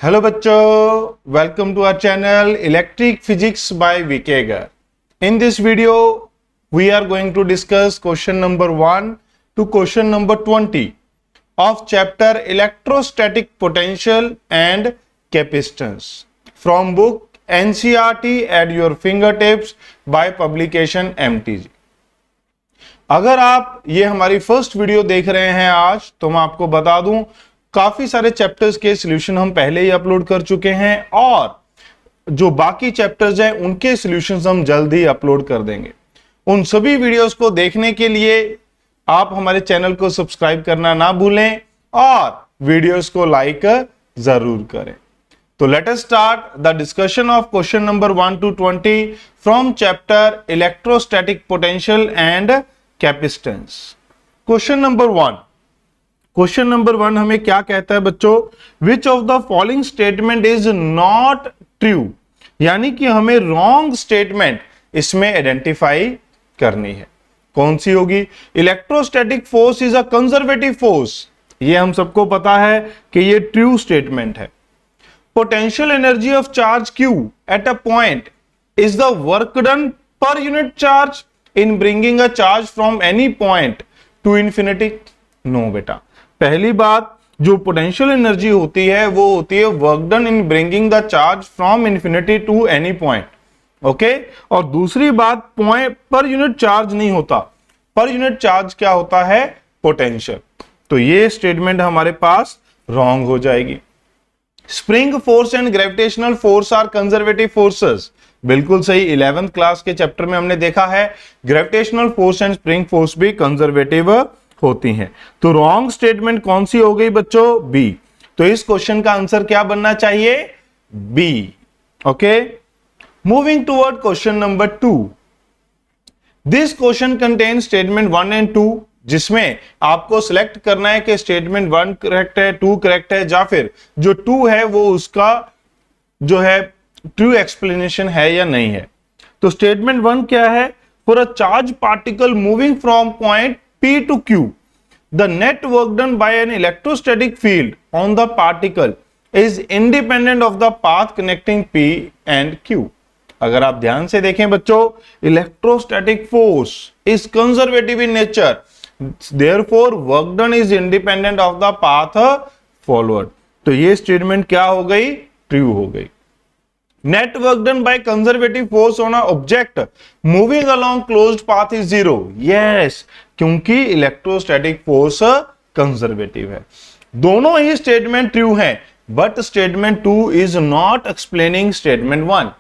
Hello बच्चों, welcome to our channel electric physics by विकेगर। In this video we are going to discuss question number 1 to question number 20 of chapter electrostatic potential and capacitance from book NCERT at your fingertips by publication MTG। अगर आप ये हमारी first video देख रहे हैं आज, तो मैं आपको बता दूं काफी सारे चैप्टर्स के सॉल्यूशन हम पहले ही अपलोड कर चुके हैं और जो बाकी चैप्टर्स हैं उनके सॉल्यूशंस हम जल्द ही अपलोड कर देंगे। उन सभी वीडियोस को देखने के लिए आप हमारे चैनल को सब्सक्राइब करना ना भूलें और वीडियोस को लाइक जरूर करें। तो let us start the discussion of question number 1 to 20 from chapter electrostatic potential and capacitance. Question number 1 हमें क्या कहता है बच्चों? विच of the following statement is not true, यानी कि हमें रॉन्ग स्टेटमेंट इसमें आइडेंटिफाई करनी है। कौन सी होगी? Electrostatic force is a conservative force, ये हम सबको पता है कि ये ट्रू स्टेटमेंट है। Potential energy of charge Q at a point is the work done per unit charge in bringing a charge from any point to infinity. No बेटा, पहली बात जो पोटेंशियल एनर्जी होती है वो होती है work done in bringing the charge from infinity to any point. Okay, और दूसरी बात पॉइंट पर यूनिट चार्ज नहीं होता, पर यूनिट चार्ज क्या होता है? पोटेंशियल। तो ये स्टेटमेंट हमारे पास रॉन्ग हो जाएगी। Spring force and gravitational force are conservative forces, बिल्कुल सही। 11th क्लास के चैप्टर में हमने देखा है gravitational force and spring force भी कंजर्वेटिव होती हैं। तो रॉन्ग स्टेटमेंट कौन सी हो गई बच्चों? बी। तो इस क्वेश्चन का आंसर क्या बनना चाहिए? B. Okay, moving toward question number 2। This question contain statement 1 and 2, जिसमें आपको सिलेक्ट करना है कि स्टेटमेंट 1 करेक्ट है, 2 करेक्ट है, या फिर जो 2 है वो उसका जो है ट्रू एक्सप्लेनेशन है या नहीं है। तो स्टेटमेंट 1 क्या है? For a charge particle moving from point P to Q, the net work done by an electrostatic field on the particle is independent of the path connecting P and Q। अगर आप ध्यान से देखें बच्चों, electrostatic force is conservative in nature, therefore work done is independent of the path followed। तो ये statement क्या हो गई? ट्रू हो गई। Net work done by conservative force on an object moving along closed path is zero। Yes, क्योंकि electrostatic force conservative है। दोनों ही स्टेटमेंट ट्रू हैं, but statement 2 is not explaining statement 1।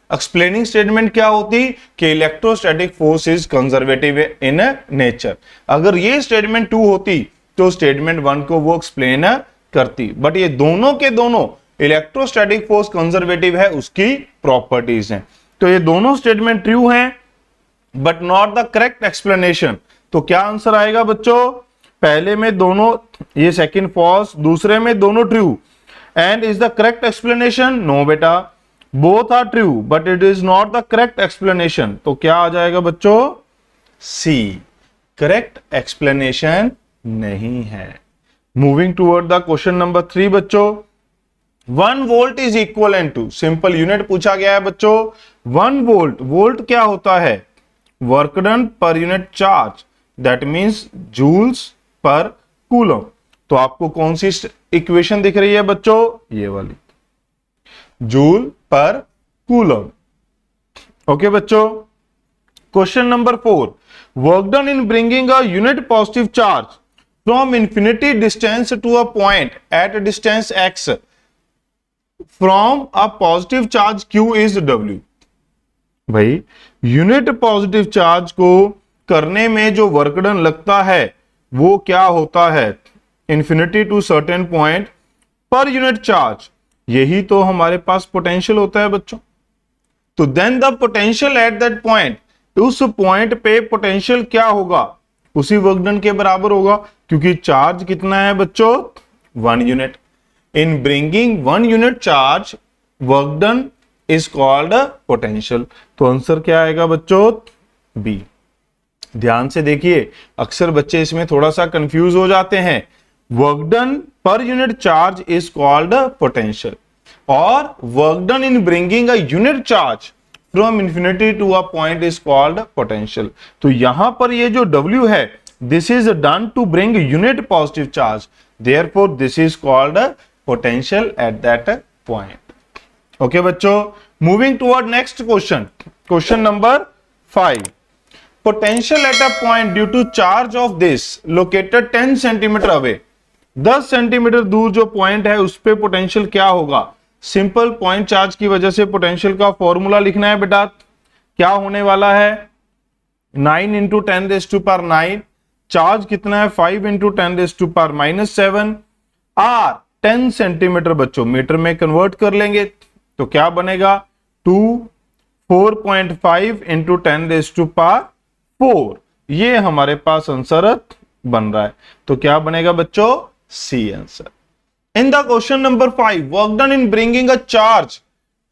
Explaining statement क्या होती? कि electrostatic force is conservative in nature. अगर ये statement 2 होती तो स्टेटमेंट 1 को वो एक्सप्लेन करती, बट ये दोनों के दोनों इलेक्ट्रोस्टैटिक फोर्स कंजर्वेटिव है, उसकी प्रॉपर्टीज हैं। तो ये दोनों स्टेटमेंट ट्रू हैं but not the correct explanation. तो क्या आंसर आएगा बच्चों? पहले में दोनों, ये सेकंड फॉल्स, दूसरे में दोनों true. And is the correct explanation? No बेटा, both are true but it is not the correct explanation. तो क्या आ जाएगा बच्चों? सी, करेक्ट एक्सप्लेनेशन नहीं है। Moving toward the question number 3 बच्चों। 1 volt is equal to, simple unit पूछा गया है बच्चों। 1 वोल्ट, वोल्ट क्या होता है? Work done per unit charge, that means joules per coulomb. तो आपको कौन सी इक्वेशन दिख रही है बच्चों? ये वाली, जूल पर कूलम। ओके बच्चों, question number 4। Work done in bringing a unit positive charge from infinity distance to a point at distance X from a positive charge Q is W। भाई, unit positive charge को करने में जो work done लगता है वो क्या होता है? Infinity to certain point per unit charge, यही तो हमारे पास पोटेंशियल होता है बच्चों। तो then the potential at that point, उस पॉइंट पे पोटेंशियल क्या होगा? उसी वर्क डन के बराबर होगा, क्योंकि चार्ज कितना है बच्चों? 1 unit. In bringing 1 unit charge, work done is called potential। तो आंसर क्या आएगा बच्चों? बी। ध्यान से देखिए, अक्सर बच्चे इसमें थोड़ा सा कंफ्यूज हो जाते हैं। Work done per unit charge is called potential, और work done in bringing a unit charge from infinity to a point is called potential. तो यहां पर ये जो W है, this is done to bring unit positive charge, therefore this is called potential at that point. Okay बच्चों, moving toward next question, question number 5। Potential at a point due to charge of this located 10 centimetre away, 10 centimetre दूर जो point है उस पे potential क्या होगा। Simple point charge की वजह से पोटेंशियल का फॉर्मूला लिखना है बेटा। क्या होने वाला है, 9 इंटू 10⁻⁹, चार्ज कितना है 5 इंटू 10⁻⁻7, आर 10 सेंटीमीटर बच्चों मीटर में कन्वर्ट कर लेंगे तो क्या बनेगा 4.5 इंटू 10⁴। ये हमारे पास आंसर बन रहा है, तो क्या बनेगा बच्चों, C answer. In the question number 5, work done in bringing a charge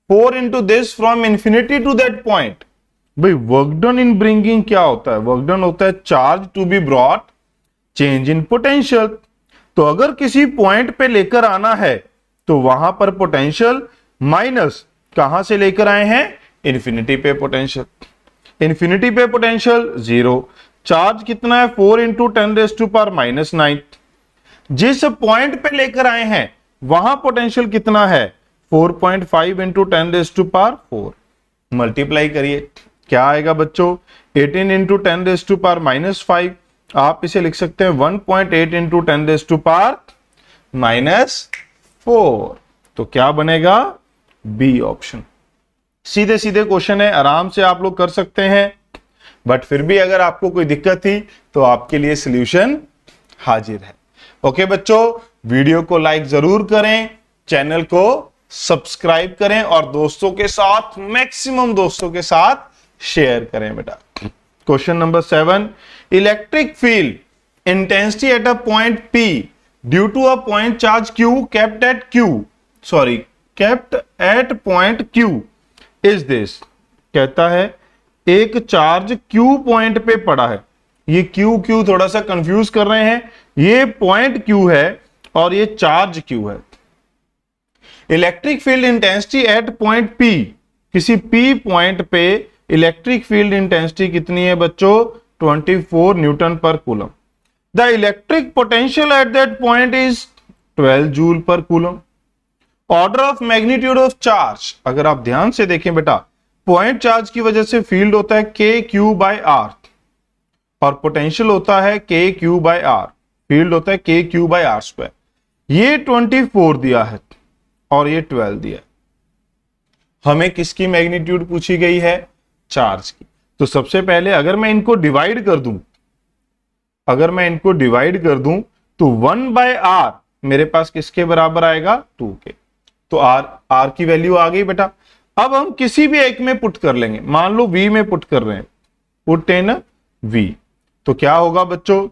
4 into this from infinity to that point। भाई work done in bringing क्या होता है, work done होता है charge to be brought, change in potential। तो अगर किसी point पे लेकर आना है तो वहां पर पोटेंशियल माइनस कहां से लेकर आए हैं, इंफिनिटी पे पोटेंशियल, इंफिनिटी पे पोटेंशियल 0, चार्ज कितना है 4 इंटू 10⁻⁹। जिस पॉइंट पे लेकर आए हैं वहां पोटेंशियल कितना है 4.5 इंटू 10⁴। मल्टीप्लाई करिए, क्या आएगा बच्चों 18 इंटू 10⁻⁻5, आप इसे लिख सकते हैं 1.8 इंटू 10⁻⁻4। तो क्या बनेगा, बी ऑप्शन। सीधे सीधे क्वेश्चन है, आराम से आप लोग कर सकते हैं, बट फिर भी अगर आपको कोई दिक्कत थी तो आपके लिए सॉल्यूशन हाजिर है। ओके बच्चों, वीडियो को लाइक जरूर करें, चैनल को सब्सक्राइब करें और दोस्तों के साथ, मैक्सिमम दोस्तों के साथ शेयर करें बेटा। Question number 7, electric field intensity at a point P due to a point charge Q kept at point Q is this. कहता है एक चार्ज Q पॉइंट पे पड़ा है, ये Q थोड़ा सा कंफ्यूज कर रहे हैं, ये पॉइंट Q है और ये चार्ज Q है। Electric field intensity eight point P, किसी P पॉइंट पे इलेक्ट्रिक फील्ड इंटेंसिटी कितनी है बच्चों, 24 न्यूटन पर coulomb. The electric potential at that point is 12 joule per coulomb. Order of magnitude of charge, अगर आप ध्यान से देखें बेटा, पॉइंट चार्ज की वजह से फील्ड होता है KQ/R और पोटेंशियल होता है KQ/R, फील्ड होता है KQ/R²। ये 24 दिया है और ये 12 दिया है। हमें किसकी मैग्नीट्यूड पूछी गई है, चार्ज की। तो सबसे पहले अगर मैं इनको डिवाइड कर दूं, तो 1/R मेरे पास किसके बराबर आएगा, 2 के। तो R की वैल्यू आ गई बेटा। अब हम किसी भी एक में पुट कर लेंगे, मान लो V में पुट कर रहे हैं, पुट इन V, तो क्या होगा बच्चों,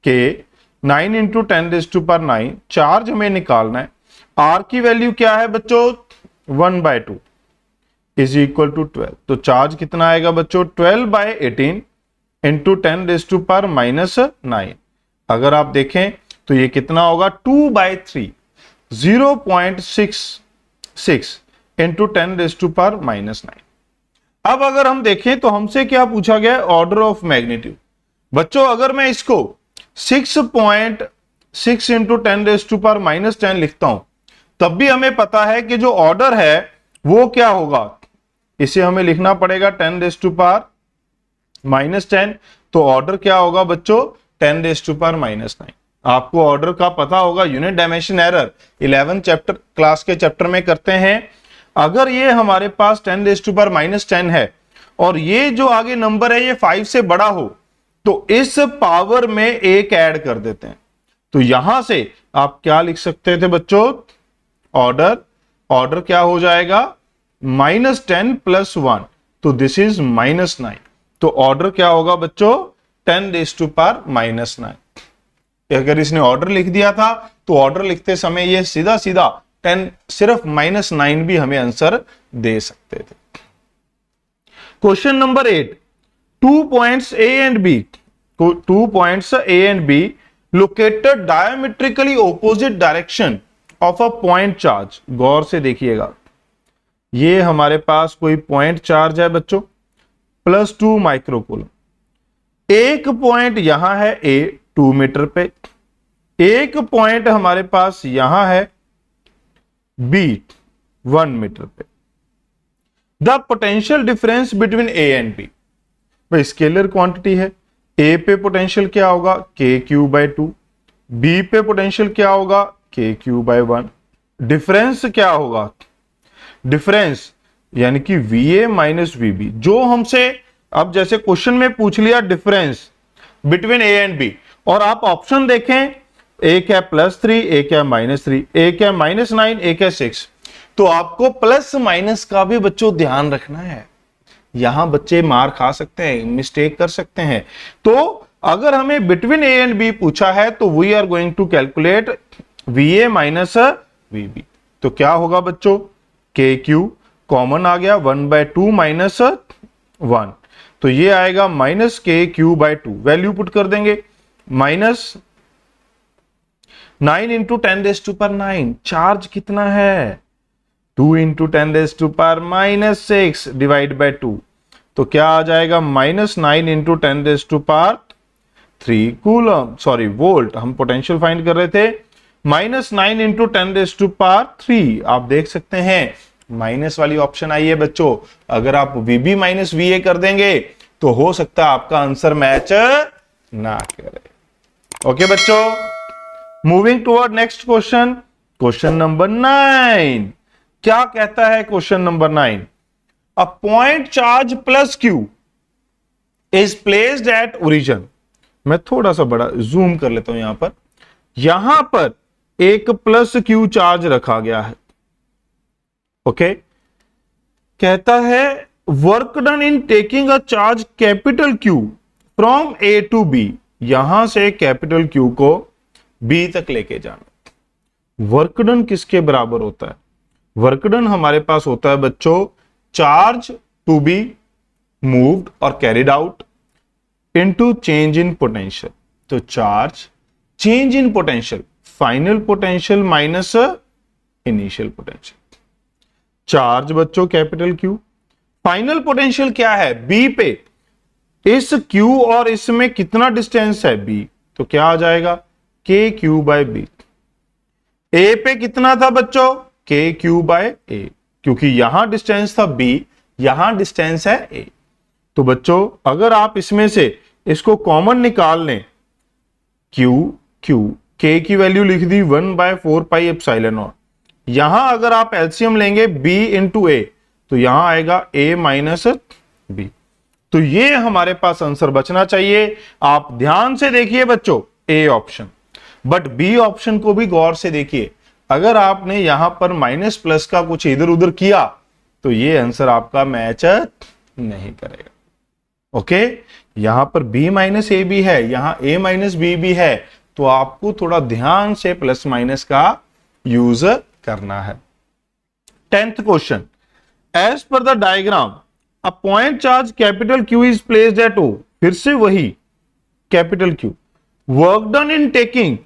K 9 इंटू 10⁹, चार्ज हमें निकालना है। R की वैल्यू क्या है बच्चों, 1/2 इज इक्वल टू 12। तो चार्ज कितना आएगा बच्चों, 12/18 इंटू 10⁻⁻9। अगर आप देखें तो ये कितना होगा, 2/3, 0.66 इंटू 10⁻⁻9। अब अगर हम देखें तो हमसे क्या पूछा गया, ऑर्डर ऑफ मैग्नीट्यूड। बच्चों अगर मैं इसको 6.6 इंटू 10⁻⁻10 लिखता हूं, तब भी हमें पता है कि जो ऑर्डर है वो क्या होगा, इसे हमें लिखना पड़ेगा 10⁻⁻10। तो ऑर्डर क्या होगा बच्चों, 10⁻⁻9। आपको ऑर्डर का पता होगा, unit dimension error 11 chapter class के चैप्टर में करते हैं। अगर ये हमारे पास 10⁻⁻10 है और ये जो आगे नंबर है ये 5 से बड़ा हो तो इस पावर में एक ऐड कर देते हैं। तो यहां से आप क्या लिख सकते थे बच्चों, ऑर्डर क्या हो जाएगा, -10 + 1, तो दिस इज -9। तो ऑर्डर क्या होगा बच्चों, 10⁻⁻9। अगर इसने ऑर्डर लिख दिया था तो ऑर्डर लिखते समय ये सीधा 10 सिर्फ -9 भी हमें आंसर दे सकते थे। Question number 8, 2 points A and B located diametrically opposite direction of a point charge. गौर से देखिएगा, ये हमारे पास कोई पॉइंट चार्ज है बच्चों, +2 माइक्रोकूलम। एक पॉइंट यहां है ए 2 मीटर पे, एक पॉइंट हमारे पास यहां है बी 1 मीटर पे। The potential difference between A and B, भाई स्केलर क्वांटिटी है, ए पे पोटेंशियल क्या होगा KQ/2, बी पे पोटेंशियल क्या होगा KQ/1। डिफरेंस क्या होगा, डिफरेंस यानी कि VA माइनस VB, जो हमसे अब जैसे क्वेश्चन में पूछ लिया difference between A and B, और आप ऑप्शन देखें, एक है +3, एक है -3, एक है -9, एक है 6, तो आपको प्लस माइनस का भी बच्चों ध्यान रखना है। यहां बच्चे मार खा सकते हैं, मिस्टेक कर सकते हैं। तो अगर हमें बिटवीन ए एंड बी पूछा है तो we are going to calculate VA minus VB। तो क्या होगा बच्चों, KQ कॉमन आ गया, 1/2 माइनस 1, तो ये आएगा -KQ/2। वैल्यू पुट कर देंगे, -9 × 10⁻⁹ चार्ज कितना है 2 × 10⁻⁻6 डिवाइड बाय 2, तो क्या आ जाएगा -9 × 10⁻³ कूलम, सॉरी वोल्ट, हम पोटेंशियल फाइंड कर रहे थे। -9 × 10⁻³ आप देख सकते हैं माइनस वाली ऑप्शन आई है बच्चों। अगर आप VB माइनस VA कर देंगे तो हो सकता है आपका आंसर मैच ना करे। ओके बच्चों, moving toward next question, question number 9। क्या कहता है question number 9, a point charge +Q is placed at origin. मैं थोड़ा सा बड़ा जूम कर लेता हूं, यहां पर एक +Q चार्ज रखा गया है। ओके, कहता है work done in taking a charge Q from A to B, यहां से Q को B तक लेके जाना। वर्क डन किसके बराबर होता है, वर्क डन हमारे पास होता है बच्चों चार्ज टू बी मूव्ड और carried out into change in potential. तो charge change in potential, final potential minus initial potential. Charge बच्चों Q, फाइनल पोटेंशियल क्या है B पे, इस Q और इसमें कितना डिस्टेंस है B, तो क्या आ जाएगा KQ/B। A पे कितना था बच्चों KQ/A, क्योंकि यहां डिस्टेंस था B, यहां डिस्टेंस है A। तो बच्चों अगर आप इसमें से इसको कॉमन निकाल लें, K की वैल्यू लिख दी 1/4πε0, यहां अगर आप एलसीएम लेंगे B × A, तो यहां आएगा A माइनस B। तो ये हमारे पास आंसर बचना चाहिए। आप ध्यान से देखिए बच्चों A option, but B option को भी गौर से देखिए। अगर आपने यहां पर माइनस प्लस का कुछ इधर उधर किया तो ये आंसर आपका मैच नहीं करेगा। ओके, यहां पर B माइनस A भी है, यहां A माइनस B भी है, तो आपको थोड़ा ध्यान से प्लस माइनस का यूज करना है। 10th question, as per the diagram a point charge Q is placed at O, फिर से वही Q, work done in taking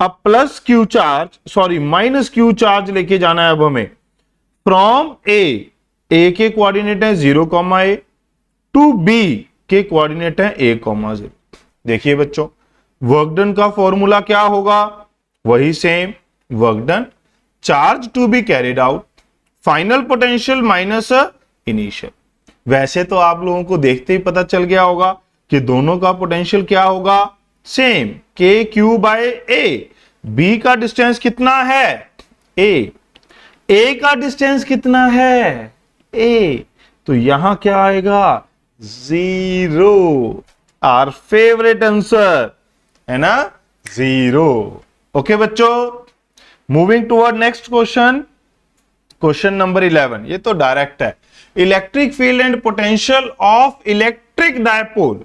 a +Q charge, sorry -Q charge लेके जाना है अब हमें फ्रॉम A के कोऑर्डिनेट है 0, A टू B के कोऑर्डिनेट है A, 0। देखिए बच्चों वर्क डन का फॉर्मूला क्या होगा, वही same, work done charge to be carried out, final potential minus initial. वैसे तो आप लोगों को देखते ही पता चल गया होगा कि दोनों का पोटेंशियल क्या होगा, सेम KQ/A। B का डिस्टेंस कितना है A का डिस्टेंस कितना है A, तो यहां क्या आएगा 0, आवर फेवरेट आंसर है ना 0। ओके बच्चों, moving toward next question, question number 11। ये तो डायरेक्ट है, electric field and potential of electric dipole.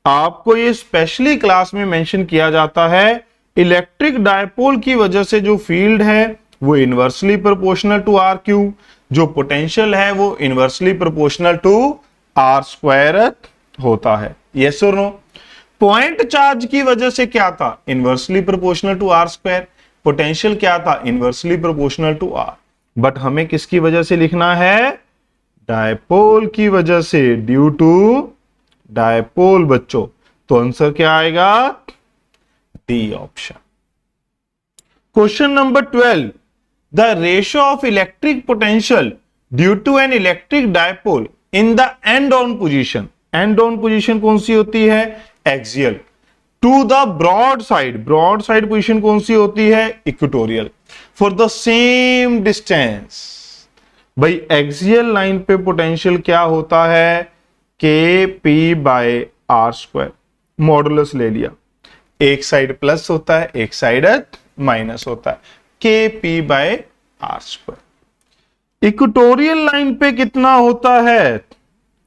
आपको ये स्पेशली क्लास में मेंशन किया जाता है, इलेक्ट्रिक डायपोल की वजह से जो फील्ड है वो इनवर्सली प्रोपोर्शनल टू RQ, जो पोटेंशियल है वो इनवर्सली प्रोपोर्शनल टू R² होता है। यस और नो? पॉइंट चार्ज की वजह से क्या था, inversely proportional to R square. Potential क्या था, inversely proportional to R. But हमें किसकी वजह से लिखना है, डायपोल की वजह से, ड्यू टू डायपोल बच्चों। तो आंसर क्या आएगा, D option. Question number 12, the ratio of electric potential due to an electric dipole in the end on position. End on position कौन सी होती है, axial. To the broadside position कौन सी होती है, equatorial. For the same distance, भाई axial line पे पोटेंशियल क्या होता है, K P by R square. Modulus ले लिया, एक साइड प्लस होता है, एक साइड माइनस होता है, K P by R square. Equatorial line पे कितना होता है,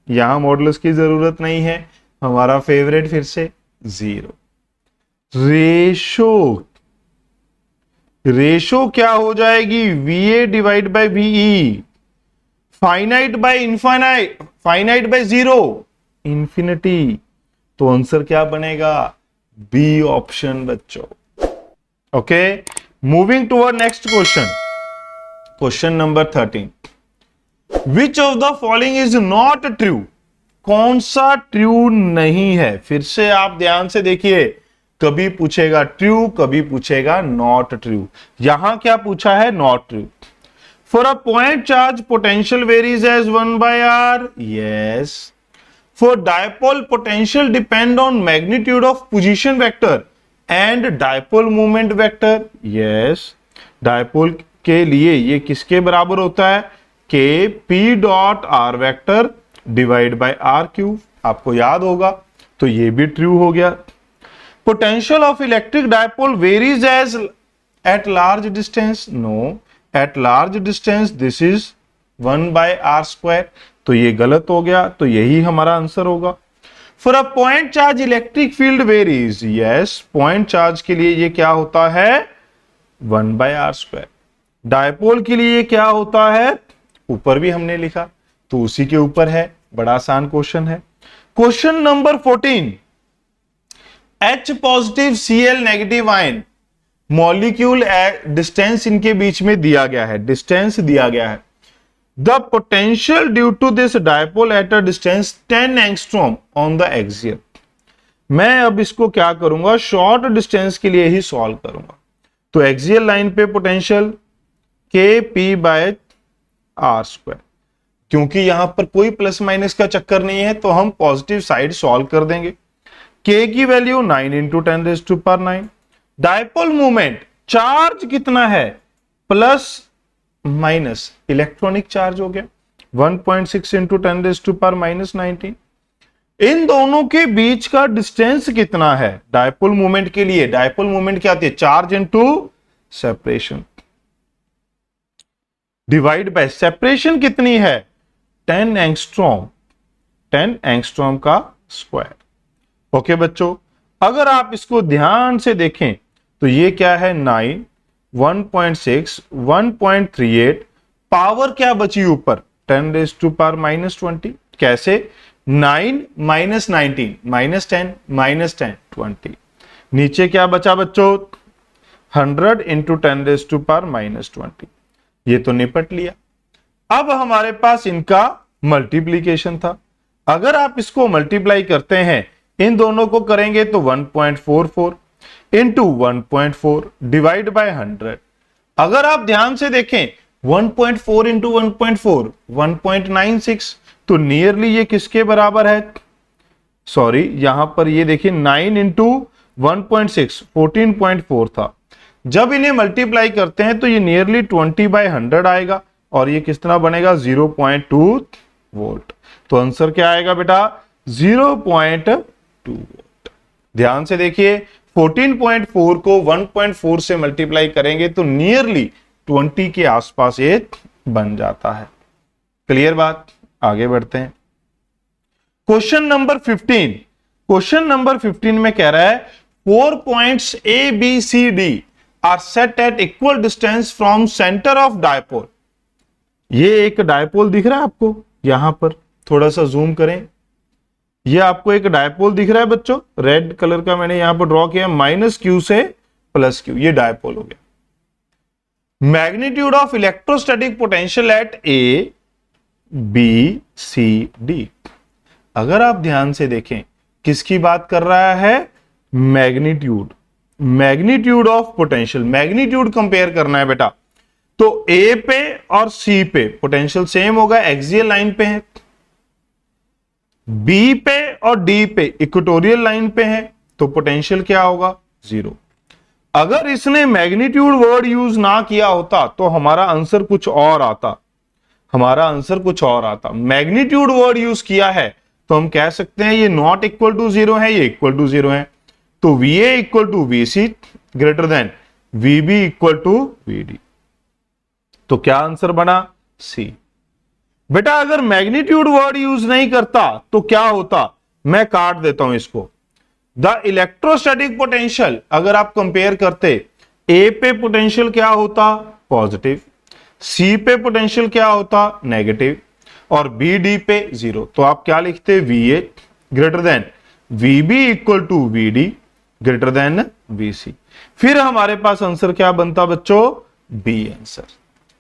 यहां मॉडुलस की जरूरत नहीं है, हमारा फेवरेट फिर से 0। रेशो क्या हो जाएगी, VA divide by VE। Finite by infinite, finite by 0, infinity. तो आंसर क्या बनेगा, बी ऑप्शन बच्चों। Okay, moving to our next question. Question number 13, which of the following is not true. कौन सा ट्रू नहीं है, फिर से आप ध्यान से देखिए, कभी पूछेगा ट्रू, कभी पूछेगा नॉट ट्रू। यहां क्या पूछा है, not true. For a point charge potential varies as 1/r, yes. For dipole potential depend on magnitude of position vector and dipole moment vector, yes. Dipole के लिए ये किसके बराबर होता है, K P dot R vector divide by R cube. आपको याद होगा, तो ये भी ट्रू हो गया। Potential of electric dipole varies as at large distance, no, at large distance this is 1/r square. तो ये गलत हो गया, तो यही हमारा आंसर होगा। For a point charge electric field varies, yes, point charge के लिए ये क्या होता है, 1/r स्क्वायर। डायपोल के लिए क्या होता है, ऊपर भी हमने लिखा, तो उसी के ऊपर है। बड़ा आसान क्वेश्चन है। Question number 14, H positive Cl negative ion molecule distance इनके बीच में दिया गया है, डिस्टेंस दिया गया है। The potential due to this dipole at a distance 10 angstrom on the axial. मैं अब इसको क्या करूंगा, शॉर्ट डिस्टेंस के लिए ही सॉल्व करूंगा। तो एक्सियल लाइन पे पोटेंशियल के पी बाय आर स्क्वायर, क्योंकि यहां पर कोई प्लस माइनस का चक्कर नहीं है, तो हम पॉजिटिव साइड सॉल्व कर देंगे। के की value 9 into 10⁻⁹। Dipole movement, charge कितना है, प्लस माइनस इलेक्ट्रॉनिक चार्ज हो गया, 1.6 इंटू 10⁻⁻19। इन दोनों के बीच का डिस्टेंस कितना है, डायपोल मूवमेंट के लिए, डायपोल मूवमेंट क्या आती है, charge into separation divide by separation कितनी है, 10 एंगस्ट्रॉम, 10 एंगस्ट्रॉम का स्क्वायर। ओके बच्चों, अगर आप इसको ध्यान से देखें तो ये क्या है, 9, 1.6, 1.38, पावर क्या बची ऊपर, 10⁻⁻20। कैसे, 9 माइनस 19 माइनस 10 माइनस 10 20। नीचे क्या बचा बच्चों, 100 इंटू 10⁻⁻20। ये तो निपट लिया। अब हमारे पास इनका मल्टीप्लीकेशन था। अगर आप इसको मल्टीप्लाई करते हैं, इन दोनों को करेंगे तो 1.44 इंटू 1.4 डिवाइड बाय 100। अगर आप ध्यान से देखें, 1.4 इंटू 1.4 1.96, तो नियरली ये किसके बराबर है, सॉरी यहां पर ये देखिए 9 इंटू 1.6 14.4 था। जब इन्हें मल्टीप्लाई करते हैं तो ये नियरली 20/100 आएगा, और ये किस तरह बनेगा, 0.2 वोल्ट। तो आंसर क्या आएगा बेटा, 0.2 वोल्ट। ध्यान से देखिए, 14.4 को 1.4 से मल्टीप्लाई करेंगे तो नियरली 20 के आसपास ये बन जाता है। क्लियर बात, आगे बढ़ते हैं। क्वेश्चन नंबर 15, क्वेश्चन नंबर 15 में कह रहा है 4 points A B C D are set at equal distance from centre of dipole. ये एक डायपोल दिख रहा है आपको, यहां पर थोड़ा सा जूम करें, ये आपको एक डायपोल दिख रहा है बच्चों, रेड कलर का मैंने यहां पर ड्रॉ किया, माइनस क्यू से प्लस क्यू, ये डायपोल हो गया। Magnitude of electrostatic potential at A B C D. अगर आप ध्यान से देखें किसकी बात कर रहा है, magnitude, magnitude of potential, magnitude compare करना है बेटा। तो ए पे और सी पे पोटेंशियल सेम होगा, एक्सियल लाइन पे है। बी पे और डी पे इक्वेटोरियल लाइन पे है, तो पोटेंशियल क्या होगा, 0। अगर इसने मैग्नीट्यूड वर्ड यूज ना किया होता तो हमारा आंसर कुछ और आता, हमारा आंसर कुछ और आता। मैग्नीट्यूड वर्ड यूज किया है तो हम कह सकते हैं ये नॉट इक्वल टू 0 है, ये इक्वल टू 0 है। तो VA equal to VC greater than VB equal to VD। तो क्या आंसर बना, C। बेटा अगर मैग्नीट्यूड वर्ड यूज नहीं करता तो क्या होता, मैं काट देता हूं इसको। द इलेक्ट्रोस्टैटिक पोटेंशियल, अगर आप कंपेयर करते, ए पे पोटेंशियल क्या होता, पॉजिटिव, सी पे पोटेंशियल क्या होता, नेगेटिव, और बी डी पे 0। तो आप क्या लिखते, VA greater than VB equal to VD greater than VC। फिर हमारे पास आंसर क्या बनता बच्चों, B आंसर।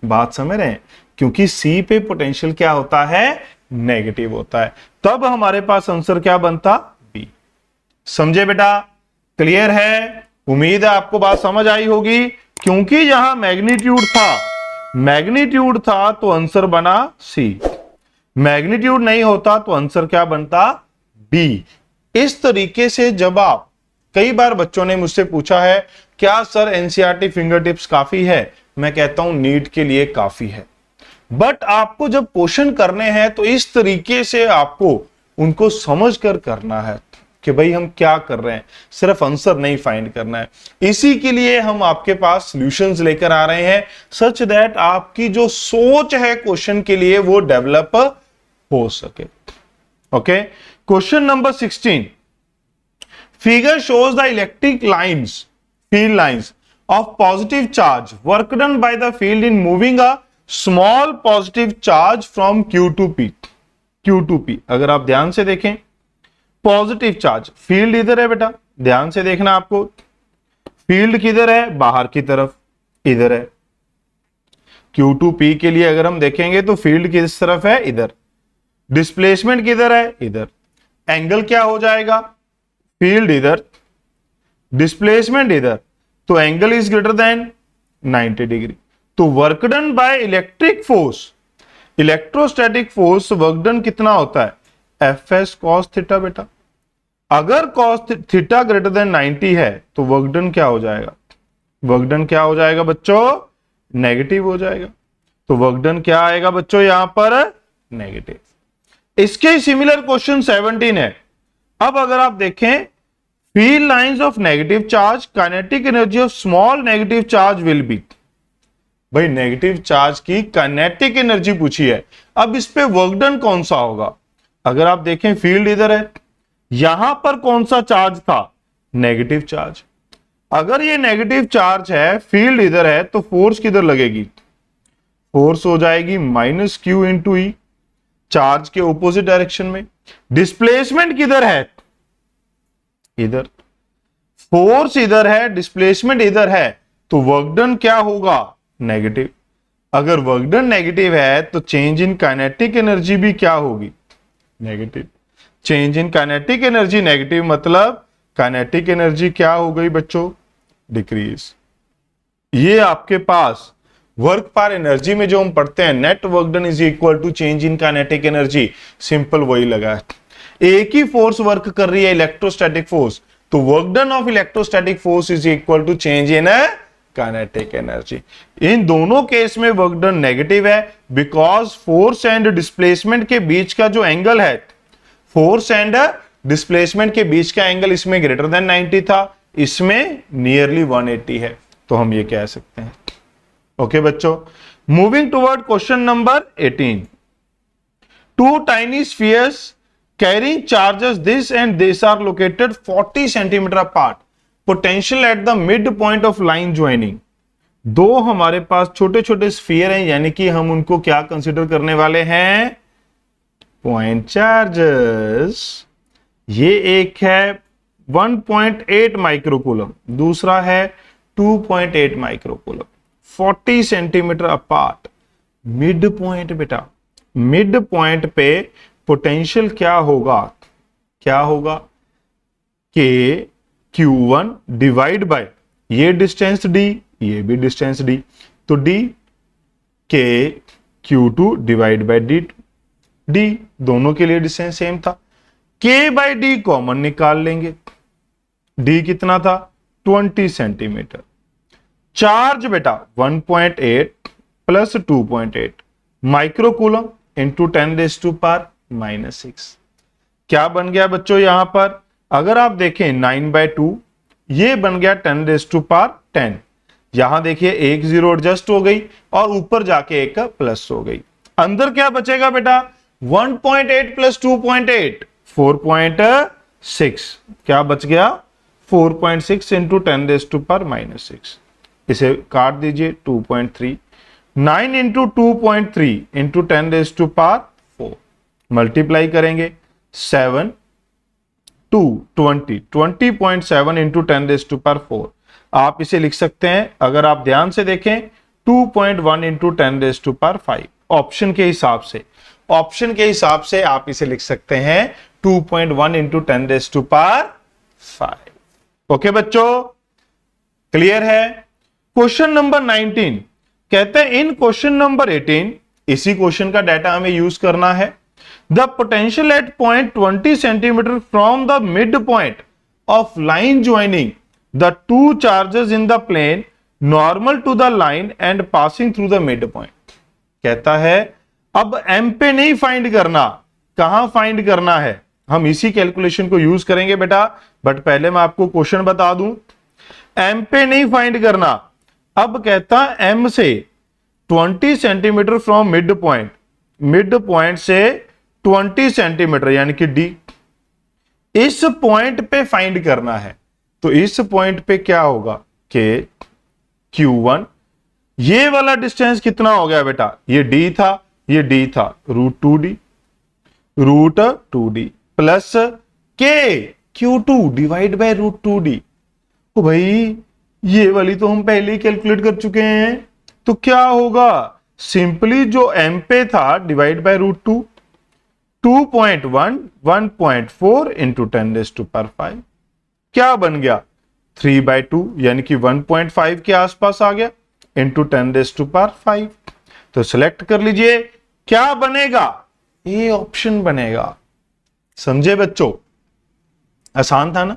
बात समझ रहे हैं, क्योंकि सी पे पोटेंशियल क्या होता है, नेगेटिव होता है, तब हमारे पास आंसर क्या बनता, बी। समझे बेटा, क्लियर है, उम्मीद है आपको बात समझ आई होगी। क्योंकि यहां मैग्नीट्यूड था तो आंसर बना सी, मैग्नीट्यूड नहीं होता तो आंसर क्या बनता, बी। इस तरीके से जब आप, कई बार बच्चों ने मुझसे पूछा है क्या सर एनसीईआरटी फिंगर टिप्स काफी है, मैं कहता हूं नीट के लिए काफी है, बट आपको जब क्वेश्चन करने हैं तो इस तरीके से आपको उनको समझ कर करना है कि भाई हम क्या कर रहे हैं, सिर्फ आंसर नहीं फाइंड करना है। इसी के लिए हम आपके पास सॉल्यूशंस लेकर आ रहे हैं, सच दैट आपकी जो सोच है क्वेश्चन के लिए वो डेवलप हो सके। Okay, question number 16, figure shows the electric lines, field lines of positive charge work done by the field in moving a small positive charge from Q to P। Q to P, अगर आप ध्यान से देखें, positive charge, field इधर है बेटा, ध्यान से देखना आपको, फील्ड किधर है, बाहर की तरफ, इधर है। Q to P के लिए अगर हम देखेंगे तो फील्ड किस तरफ है, इधर, डिस्प्लेसमेंट किधर है, इधर, एंगल क्या हो जाएगा, फील्ड इधर, डिस्प्लेसमेंट इधर, तो angle is greater than 90 degree. तो work done by electric force, electrostatic force work done कितना होता है, एफएस कॉस थीटा बेटा। अगर कॉस थीटा ग्रेटर देन 90 है तो वर्क डन क्या हो जाएगा, वर्क डन क्या हो जाएगा बच्चों, नेगेटिव हो जाएगा। तो वर्क डन क्या आएगा बच्चों यहां पर, नेगेटिव। इसके सिमिलर क्वेश्चन 17 है। अब अगर आप देखें, field lines of negative charge, kinetic energy of small negative charge will be. भाई नेगेटिव चार्ज की काइनेटिक एनर्जी पूछी है, अब इस पे वर्क डन कौन सा होगा। अगर आप देखें फील्ड इधर है, यहां पर कौन सा चार्ज था, नेगेटिव चार्ज। अगर ये नेगेटिव चार्ज है, फील्ड इधर है, तो फोर्स किधर लगेगी, फोर्स हो जाएगी माइनस क्यू इंटू ई, चार्ज के ऑपोजिट डायरेक्शन में। डिस्प्लेसमेंट किधर है, इधर, फोर्स इधर है, डिस्प्लेसमेंट इधर है, तो वर्क डन क्या होगा, नेगेटिव। अगर वर्क डन नेगेटिव है तो चेंज इन काइनेटिक एनर्जी भी क्या होगी, negative. Change in kinetic energy negative, मतलब काइनेटिक एनर्जी क्या हो गई बच्चों, डिक्रीज। ये आपके पास वर्क पर एनर्जी में जो हम पढ़ते हैं, net work done is equal to change in kinetic energy, simple वही लगा है। एक ही फोर्स वर्क कर रही है, इलेक्ट्रोस्टैटिक फोर्स, तो work done of electrostatic force is equal to change in kinetic energy. इन दोनों केस में वर्क डन नेगेटिव है, बिकॉज फोर्स एंड डिस्प्लेसमेंट के बीच का जो एंगल है, फोर्स एंड डिस्प्लेसमेंट के बीच का एंगल इसमें ग्रेटर देन 90 था, इसमें नियरली 180 है, तो हम ये कह सकते हैं। ओके बच्चों, moving toward question number 18, two tiny spheres carrying charges this and this are located 40 centimeter apart, potential at the midpoint of line joining। दो हमारे पास छोटे छोटे स्फीयर हैं, यानी कि हम उनको क्या कंसीडर करने वाले हैं, पॉइंट चार्जेस। ये एक है 1.8 माइक्रोकूलम, दूसरा है 2.8 microcoulomb, 40 centimetre apart. Mid point बेटा, मिड पॉइंट पे पोटेंशियल क्या होगा, क्या होगा, के Q1 डिवाइड बाय ये डिस्टेंस D, ये भी डिस्टेंस D, तो D के Q2 डिवाइड बाय D, दोनों के लिए डिस्टेंस सेम था। K बाय D कॉमन निकाल लेंगे, D कितना था 20 सेंटीमीटर। चार्ज बेटा 1.8 प्लस 2.8 माइक्रोकूलम इंटू 10⁻⁻6। क्या बन गया बच्चों यहां पर, अगर आप देखें 9/2, ये बन गया 10⁻10। यहां देखिए एक जीरो एडजस्ट हो गई और ऊपर जाके एक का प्लस हो गई। अंदर क्या बचेगा बेटा, 1.8 प्लस 2.8 4.6। क्या बच गया 4.6 इंटू 10⁻6। इसे काट दीजिए 2.3, 9 इंटू 2.3 इंटू 10⁻4 मल्टीप्लाई करेंगे 7 2 20 20.7 इंटू 10⁻4। आप इसे लिख सकते हैं, अगर आप ध्यान से देखें 2.1 इंटू 10�5। ऑप्शन के हिसाब से, ऑप्शन के हिसाब से आप इसे लिख सकते हैं 2.1 इंटू 10�5। ओके बच्चों, क्लियर है। क्वेश्चन नंबर 19 कहते हैं इन क्वेश्चन नंबर 18, इसी क्वेश्चन का डाटा हमें यूज करना है। The potential at point 20 centimetre from the mid point of line joining the two charges in the plane normal to the line and passing through the mid point. कहता है अब M पे नहीं find करना, कहां find करना है, हम इसी कैलकुलेशन को यूज करेंगे बेटा। बट पहले मैं आपको क्वेश्चन बता दूं, एम पे नहीं फाइंड करना। अब कहता एम से 20 centimetre from mid point, mid point से 20 सेंटीमीटर यानी कि डी, इस पॉइंट पे फाइंड करना है। तो इस पॉइंट पे क्या होगा कि Q1, ये वाला डिस्टेंस कितना हो गया बेटा, ये D था, ये D था √2D, √2D प्लस के Q2 डिवाइड बाय √2D। तो भाई ये वाली तो हम पहले ही कैलकुलेट कर चुके हैं, तो क्या होगा, सिंपली जो एम पे था डिवाइड बाय √2, 2.1 1.4 इंटू 10⁻5। क्या बन गया 3/2 यानी कि 1.5 के आसपास आ गया इंटू 10⁻5। तो सिलेक्ट कर लीजिए, क्या बनेगा, ये ऑप्शन बनेगा। समझे बच्चों, आसान था ना।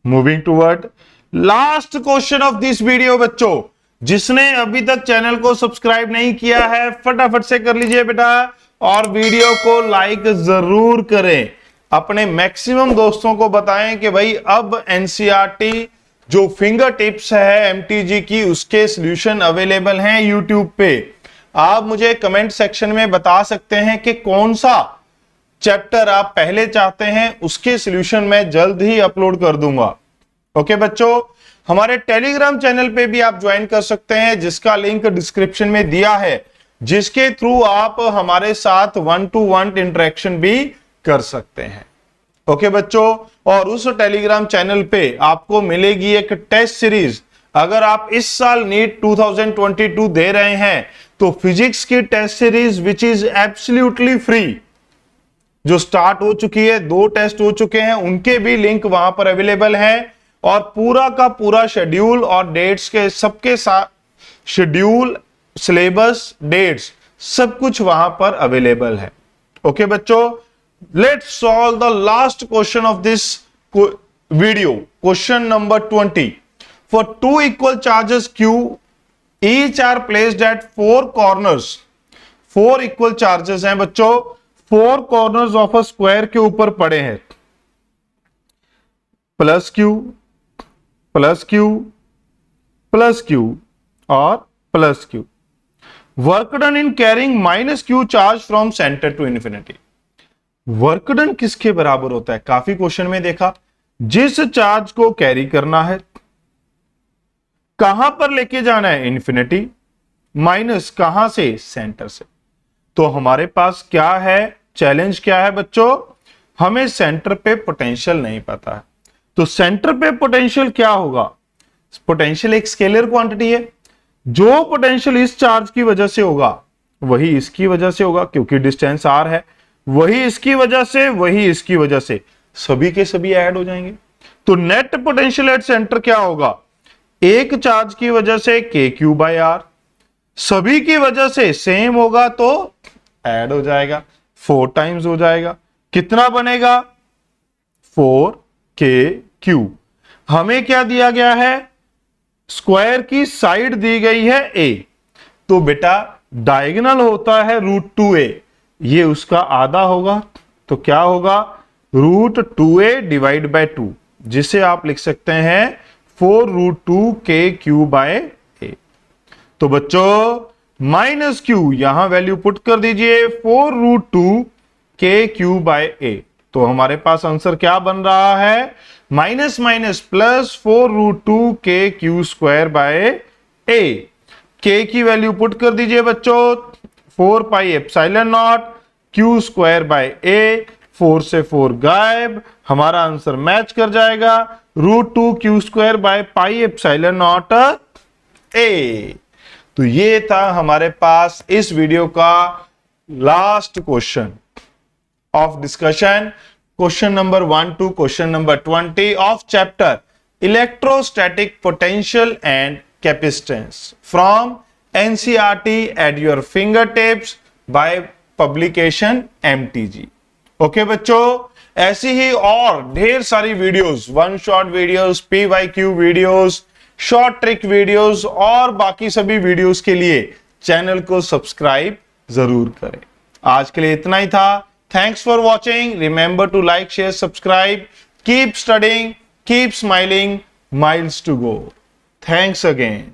Moving toward last question of this video. बच्चों जिसने अभी तक चैनल को सब्सक्राइब नहीं किया है फटाफट से कर लीजिए बेटा, और वीडियो को लाइक जरूर करें। अपने मैक्सिमम दोस्तों को बताएं कि भाई अब एनसीईआरटी जो फिंगर टिप्स है एमटीजी की, उसके सॉल्यूशन अवेलेबल हैं यूट्यूब पे। आप मुझे कमेंट सेक्शन में बता सकते हैं कि कौन सा चैप्टर आप पहले चाहते हैं, उसके सॉल्यूशन मैं जल्द ही अपलोड कर दूंगा। ओके बच्चों, हमारे टेलीग्राम चैनल पे भी आप ज्वाइन कर सकते हैं, जिसका लिंक डिस्क्रिप्शन में दिया है, जिसके थ्रू आप हमारे साथ 1-to-1 इंटरेक्शन भी कर सकते हैं। ओके बच्चों, और उस टेलीग्राम चैनल पे आपको मिलेगी एक टेस्ट सीरीज। अगर आप इस साल नीट 2022 दे रहे हैं तो फिजिक्स की test series which is absolutely free, जो स्टार्ट हो चुकी है, 2 टेस्ट हो चुके हैं, उनके भी लिंक वहां पर अवेलेबल है। और पूरा का पूरा शेड्यूल और डेट्स के सबके साथ, शेड्यूल, सिलेबस, डेट्स सब कुछ वहां पर अवेलेबल है। ओके बच्चों, let's solve the last question of this video. Question number 20। For 2 equal charges Q, each are placed at 4 corners। 4 equal charges हैं बच्चों, 4 कॉर्नर्स ऑफ अ स्क्वायर के ऊपर पड़े हैं, plus Q plus Q plus Q और plus Q। Work done in carrying -Q charge from centre to infinity. Work done किसके बराबर होता है, काफी क्वेश्चन में देखा, जिस चार्ज को कैरी करना है कहां पर लेके जाना है, इन्फिनिटी, माइनस कहां से, सेंटर से। तो हमारे पास क्या है, चैलेंज क्या है बच्चों, हमें सेंटर पे पोटेंशियल नहीं पता है। तो सेंटर पे पोटेंशियल क्या होगा? पोटेंशियल एक स्केलर क्वांटिटी है। जो पोटेंशियल इस चार्ज की वजह से होगा वही इसकी वजह से होगा, क्योंकि डिस्टेंस r है, वही इसकी वजह से, वही इसकी वजह से, सभी के सभी ऐड हो जाएंगे। तो नेट पोटेंशियल एट सेंटर क्या होगा? एक चार्ज की वजह से KQ/R, सभी की वजह से सेम होगा तो ऐड हो जाएगा, 4 टाइम्स हो जाएगा। कितना बनेगा? 4KQ। हमें क्या दिया गया है? स्क्वायर की साइड दी गई है a, तो बेटा डायगोनल होता है √2a, ये उसका आधा होगा, तो क्या होगा? √2a डिवाइड बाय 2, जिसे आप लिख सकते हैं 4√2KQ/a। तो बच्चों माइनस Q, यहां वैल्यू पुट कर दीजिए 4√2KQ/a। तो हमारे पास आंसर क्या बन रहा है? Minus minus plus 4√2KQ²/a। K की वैल्यू पुट कर दीजिए बच्चों 4πε0 Q²/a, 4 से 4 गायब, हमारा आंसर मैच कर जाएगा √2Q²πε0a। तो ये था हमारे पास इस वीडियो का last question of discussion, question number 1 to question number 20 of chapter electrostatic potential and capacitance from NCERT at your finger tips by publication MTG। Okay बच्चों, ऐसी ही और ढेर सारी videos, one shot videos, PYQ videos, short trick videos और बाकी सभी videos के लिए चैनल को सब्सक्राइब जरूर करें। आज के लिए इतना ही था। Thanks for watching. Remember to like, share, subscribe. Keep studying, keep smiling, miles to go. Thanks again.